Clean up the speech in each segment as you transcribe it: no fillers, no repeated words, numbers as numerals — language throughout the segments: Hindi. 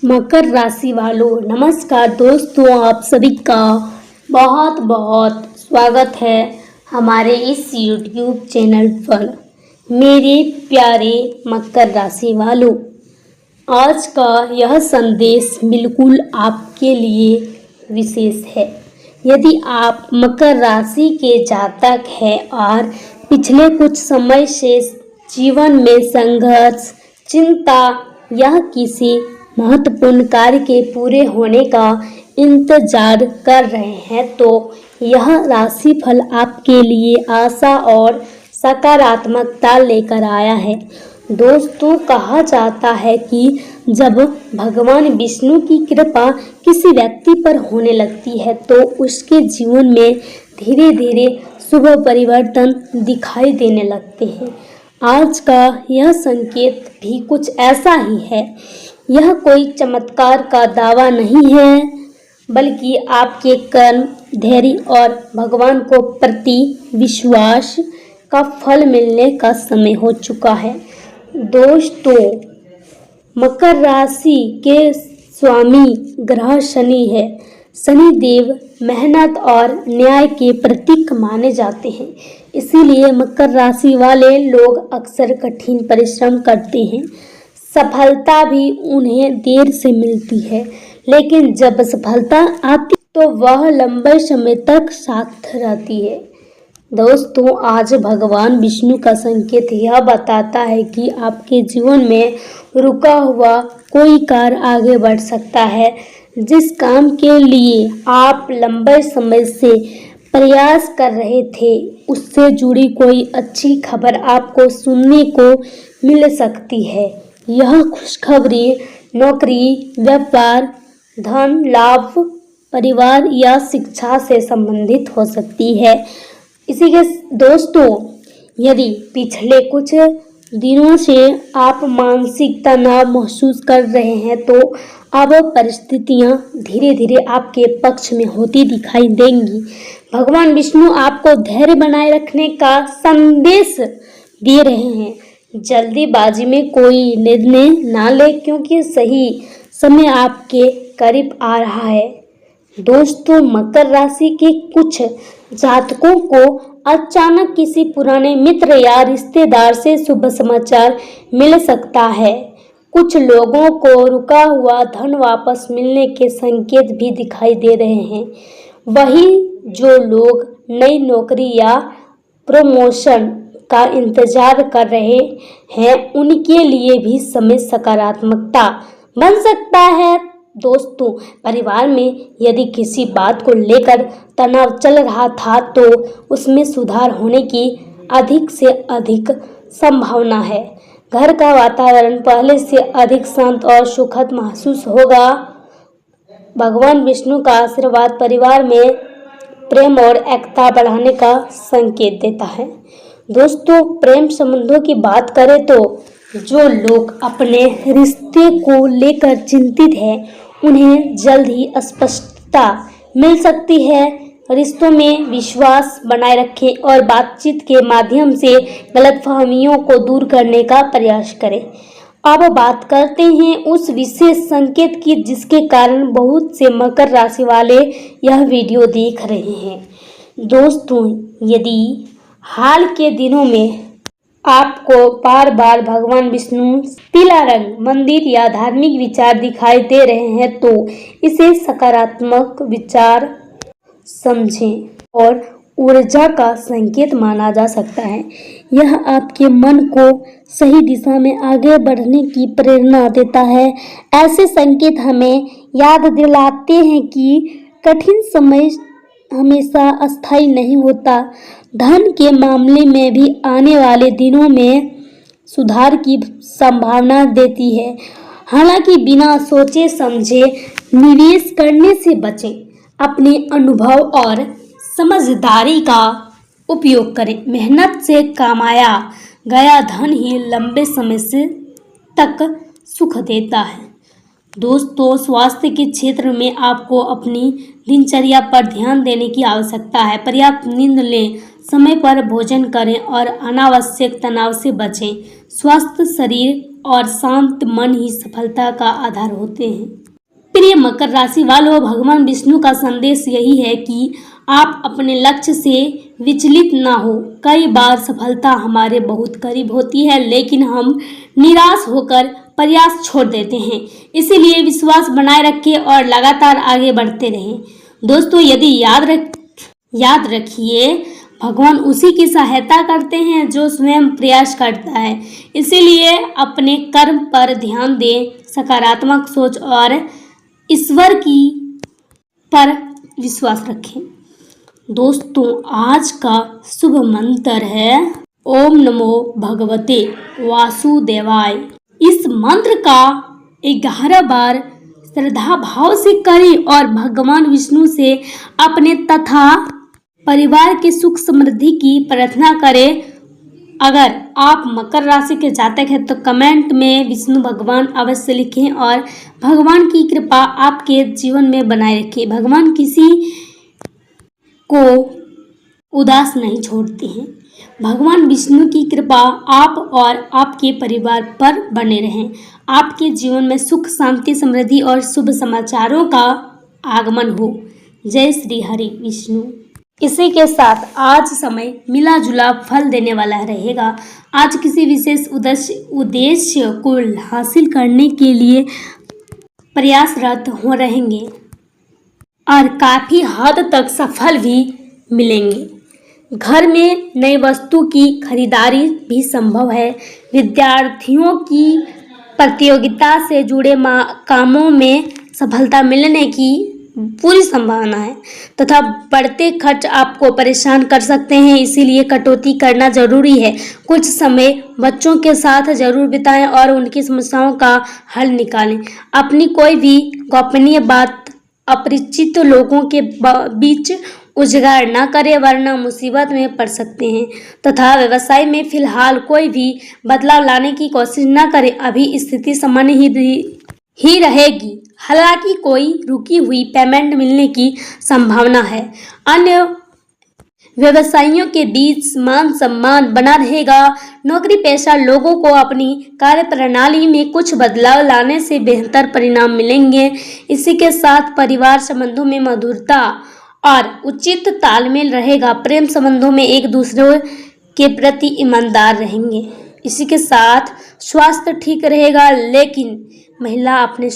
मकर राशि वालों, नमस्कार दोस्तों। आप सभी का बहुत बहुत स्वागत है हमारे इस YouTube चैनल पर। मेरे प्यारे मकर राशि वालों, आज का यह संदेश बिल्कुल आपके लिए विशेष है। यदि आप मकर राशि के जातक हैं और पिछले कुछ समय से जीवन में संघर्ष, चिंता या किसी महत्वपूर्ण कार्य के पूरे होने का इंतजार कर रहे हैं, तो यह राशिफल आपके लिए आशा और सकारात्मकता लेकर आया है। दोस्तों, कहा जाता है कि जब भगवान विष्णु की कृपा किसी व्यक्ति पर होने लगती है तो उसके जीवन में धीरे धीरे शुभ परिवर्तन दिखाई देने लगते हैं। आज का यह संकेत भी कुछ ऐसा ही है। यह कोई चमत्कार का दावा नहीं है, बल्कि आपके कर्म, धैर्य और भगवान को प्रति विश्वास का फल मिलने का समय हो चुका है। दोस्तों, मकर राशि के स्वामी ग्रह शनि है। शनि देव मेहनत और न्याय के प्रतीक माने जाते हैं। इसीलिए मकर राशि वाले लोग अक्सर कठिन परिश्रम करते हैं। सफलता भी उन्हें देर से मिलती है, लेकिन जब सफलता आती तो वह लंबे समय तक साथ रहती है। दोस्तों, आज भगवान विष्णु का संकेत यह बताता है कि आपके जीवन में रुका हुआ कोई कार्य आगे बढ़ सकता है। जिस काम के लिए आप लंबे समय से प्रयास कर रहे थे, उससे जुड़ी कोई अच्छी खबर आपको सुनने को मिल सकती है। यह खुशखबरी नौकरी, व्यापार, धन लाभ, परिवार या शिक्षा से संबंधित हो सकती है। इसी के दोस्तों, यदि पिछले कुछ दिनों से आप मानसिक तनाव महसूस कर रहे हैं, तो अब परिस्थितियां धीरे धीरे आपके पक्ष में होती दिखाई देंगी। भगवान विष्णु आपको धैर्य बनाए रखने का संदेश दे रहे हैं। जल्दीबाजी में कोई निर्णय ना ले, क्योंकि सही समय आपके करीब आ रहा है। दोस्तों, मकर राशि के कुछ जातकों को अचानक किसी पुराने मित्र या रिश्तेदार से शुभ समाचार मिल सकता है। कुछ लोगों को रुका हुआ धन वापस मिलने के संकेत भी दिखाई दे रहे हैं। वहीं जो लोग नई नौकरी या प्रमोशन का इंतजार कर रहे हैं, उनके लिए भी समय सकारात्मकता बन सकता है। दोस्तों, परिवार में यदि किसी बात को लेकर तनाव चल रहा था, तो उसमें सुधार होने की अधिक से अधिक संभावना है। घर का वातावरण पहले से अधिक शांत और सुखद महसूस होगा। भगवान विष्णु का आशीर्वाद परिवार में प्रेम और एकता बढ़ाने का संकेत देता है। दोस्तों, प्रेम संबंधों की बात करें तो जो लोग अपने रिश्ते को लेकर चिंतित हैं, उन्हें जल्द ही स्पष्टता मिल सकती है। रिश्तों में विश्वास बनाए रखें और बातचीत के माध्यम से गलतफहमियों को दूर करने का प्रयास करें। अब बात करते हैं उस विशेष संकेत की जिसके कारण बहुत से मकर राशि वाले यह वीडियो देख रहे हैं। दोस्तों, यदि हाल के दिनों में आपको बार बार भगवान विष्णु, पीला रंग, मंदिर या धार्मिक विचार दिखाई दे रहे हैं, तो इसे सकारात्मक विचार समझें और ऊर्जा का संकेत माना जा सकता है। यह आपके मन को सही दिशा में आगे बढ़ने की प्रेरणा देता है। ऐसे संकेत हमें याद दिलाते हैं कि कठिन समय हमेशा अस्थायी नहीं होता। धन के मामले में भी आने वाले दिनों में सुधार की संभावना देती है। हालांकि बिना सोचे समझे निवेश करने से बचें। अपने अनुभव और समझदारी का उपयोग करें। मेहनत से कमाया गया धन ही लंबे समय से तक सुख देता है। दोस्तों, स्वास्थ्य के क्षेत्र में आपको अपनी दिनचर्या पर ध्यान देने की आवश्यकता है। पर्याप्त नींद लें, समय पर भोजन करें और अनावश्यक तनाव से बचें। स्वस्थ शरीर और शांत मन ही सफलता का आधार होते हैं। प्रिय मकर राशि वालों, भगवान विष्णु का संदेश यही है कि आप अपने लक्ष्य से विचलित ना हो। कई बार सफलता हमारे बहुत करीब होती है, लेकिन हम निराश होकर प्रयास छोड़ देते हैं। इसीलिए विश्वास बनाए रखें और लगातार आगे बढ़ते रहें। दोस्तों, यदि याद रखिए, भगवान उसी की सहायता करते हैं जो स्वयं प्रयास करता है। इसीलिए अपने कर्म पर ध्यान दें, सकारात्मक सोच और ईश्वर की पर विश्वास रखें। दोस्तों, आज का शुभ मंत्र है ओम नमो भगवते वासुदेवाय। इस मंत्र का 11 बार श्रद्धा भाव से करें और भगवान विष्णु से अपने तथा परिवार के सुख समृद्धि की प्रार्थना करें। अगर आप मकर राशि के जातक हैं तो कमेंट में विष्णु भगवान अवश्य लिखें और भगवान की कृपा आपके जीवन में बनाए रखें। भगवान किसी को उदास नहीं छोड़ते हैं। भगवान विष्णु की कृपा आप और आपके परिवार पर बने रहें। आपके जीवन में सुख, शांति, समृद्धि और शुभ समाचारों का आगमन हो। जय श्री हरि विष्णु। इसी के साथ आज समय मिला जुला फल देने वाला रहेगा। आज किसी विशेष उद्देश्य को हासिल करने के लिए प्रयासरत हो रहेंगे और काफी हद तक सफल भी मिलेंगे। घर में नई वस्तु की खरीदारी भी संभव है। विद्यार्थियों की प्रतियोगिता से जुड़े कामों में सफलता मिलने की पूरी संभावना है तथा बढ़ते खर्च आपको परेशान कर सकते हैं, इसीलिए कटौती करना जरूरी है। कुछ समय बच्चों के साथ जरूर बिताएं और उनकी समस्याओं का हल निकालें। अपनी कोई भी गोपनीय बात अपरिचित लोगों के बीच उजागर न करें, वरना मुसीबत में पड़ सकते हैं। तथा व्यवसाय में फिलहाल कोई भी बदलाव लाने की कोशिश न करें। अभी स्थिति सामान्य ही रहेगी। हालांकि कोई रुकी हुई पेमेंट मिलने की संभावना है। अन्य व्यवसायियों के बीच मान सम्मान बना रहेगा। नौकरी पेशा लोगों को अपनी कार्यप्रणाली में कुछ बदलाव लाने से बेहतर परिणाम मिलेंगे। इसी के साथ परिवार संबंधों में मधुरता और उचित तालमेल रहेगा। प्रेम संबंधों में एक दूसरे के प्रति ईमानदार रहेंगे। इसी के साथ स्वास्थ्य ठीक रहेगा, लेकिन महिला अपने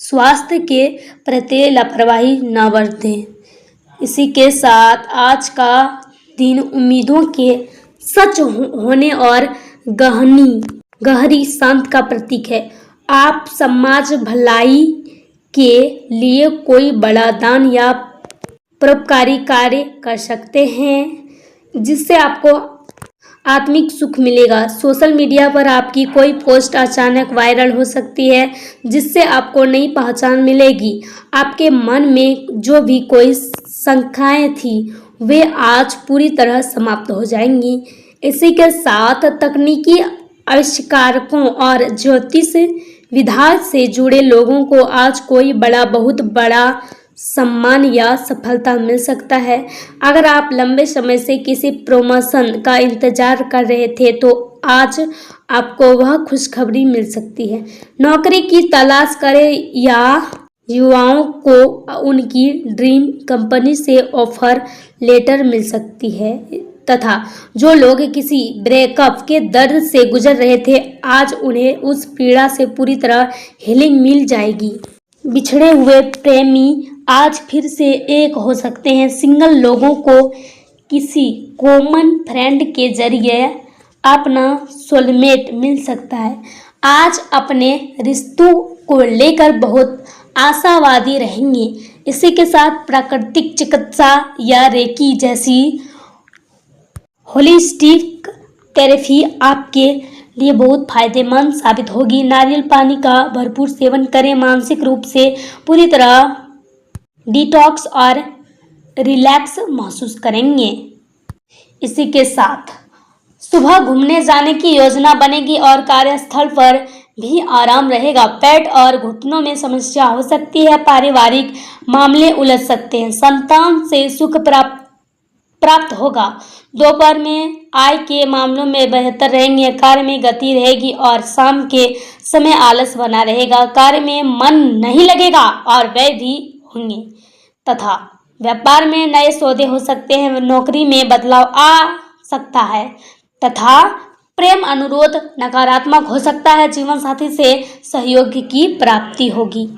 स्वास्थ्य के प्रति लापरवाही न बरतें। इसी के साथ आज का दिन उम्मीदों के सच होने और गहरी शांत का प्रतीक है। आप समाज भलाई के लिए कोई बड़ा दान या परोपकारी कार्य कर सकते हैं, जिससे आपको आत्मिक सुख मिलेगा। सोशल मीडिया पर आपकी कोई पोस्ट अचानक वायरल हो सकती है, जिससे आपको नई पहचान मिलेगी। आपके मन में जो भी कोई शंकाएं थी वे आज पूरी तरह समाप्त हो जाएंगी। इसी के साथ तकनीकी आविष्कारकों और ज्योतिष विधा से जुड़े लोगों को आज कोई बहुत बड़ा सम्मान या सफलता मिल सकता है। अगर आप लंबे समय से किसी प्रमोशन का इंतजार कर रहे थे तो आज आपको वह खुशखबरी मिल सकती है। नौकरी की तलाश करें या युवाओं को उनकी ड्रीम कंपनी से ऑफर लेटर मिल सकती है। तथा जो लोग किसी ब्रेकअप के दर्द से गुजर रहे थे, आज उन्हें उस पीड़ा से पूरी तरह हीलिंग मिल जाएगी। बिछड़े हुए प्रेमी आज फिर से एक हो सकते हैं। सिंगल लोगों को किसी कॉमन फ्रेंड के जरिए अपना सोलमेट मिल सकता है। आज अपने रिश्तों को लेकर बहुत आशावादी रहेंगे। इसी के साथ प्राकृतिक चिकित्सा या रेकी जैसी होलिस्टिक थेरेपी आपके लिए बहुत फायदेमंद साबित होगी। नारियल पानी का भरपूर सेवन करें। मानसिक रूप से पूरी तरह डिटॉक्स और रिलैक्स महसूस करेंगे। इसी के साथ सुबह घूमने जाने की योजना बनेगी और कार्यस्थल पर भी आराम रहेगा। पेट और घुटनों में समस्या हो सकती है। पारिवारिक मामले उलझ सकते हैं। संतान से सुख प्राप्त प्राप्त होगा। दोपहर में आय के मामलों में बेहतर रहेंगे, कार्य में गति रहेगी और शाम के समय आलस बना रहेगा। कार्य में मन नहीं लगेगा और व्यय भी होंगे तथा व्यापार में नए सौदे हो सकते हैं। नौकरी में बदलाव आ सकता है तथा प्रेम अनुरोध नकारात्मक हो सकता है। जीवन साथी से सहयोग की प्राप्ति होगी।